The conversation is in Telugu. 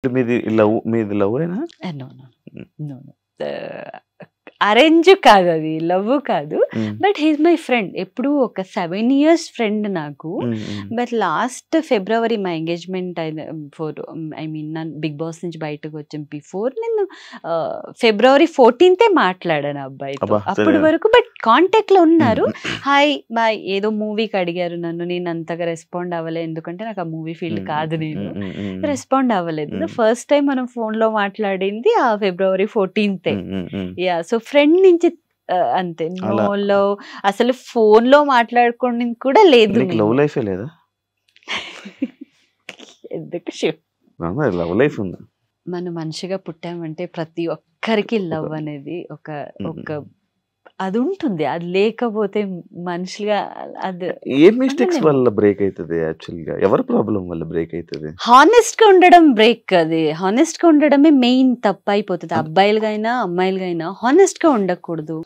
మీది లవ్వేనా? No no no no arrange కాదు, అది లవ్ కాదు. బట్ హీస్ మై ఫ్రెండ్, ఎప్పుడు ఒక 7 years ఫ్రెండ్ నాకు. బట్ లాస్ట్ ఫిబ్రవరి మా ఎంగేజ్మెంట్ బిగ్ బాస్ నుంచి బయటకు వచ్చాం బిఫోర్ నేను February 14th మాట్లాడాను అబ్బాయితో. అప్పటి వరకు బట్ కాంటాక్ట్ లో ఉన్నారు. హాయ్ బాయ్ ఏదో మూవీకి అడిగారు నన్ను, నేను అంతగా రెస్పాండ్ అవ్వలేదు, ఎందుకంటే నాకు ఆ మూవీ ఫీల్డ్ కాదు, నేను రెస్పాండ్ అవ్వలేదు. ఫస్ట్ టైం మనం ఫోన్ లో మాట్లాడింది ఆ February 14th. Yeah, so friend నుంచి అంతే. నో లవ్, అసలు ఫోన్ లో మాట్లాడుకోండి కూడా లేదు. లవ్ లైఫ్ లేదా? ఎందుకు లవ్ లైఫ్ ఉంది. మనం మనిషిగా పుట్టామంటే ప్రతి ఒక్కరికి లవ్ అనేది ఒక అది ఉంటుంది. అది లేకపోతే మనుషులుగా అది ఏ మిస్టేక్స్ వల్ల బ్రేక్ అవుతుంది? యాక్చువల్గా ఎవరి ప్రాబ్లం వల్ల బ్రేక్ అవుతుంది? హానెస్ట్ గా ఉండడం బ్రేక్. అది హానెస్ట్ గా ఉండడమే మెయిన్ తప్పు అయిపోతుంది. అబ్బాయిలుగైనా అమ్మాయిలుగైనా హానెస్ట్ గా ఉండకూడదు.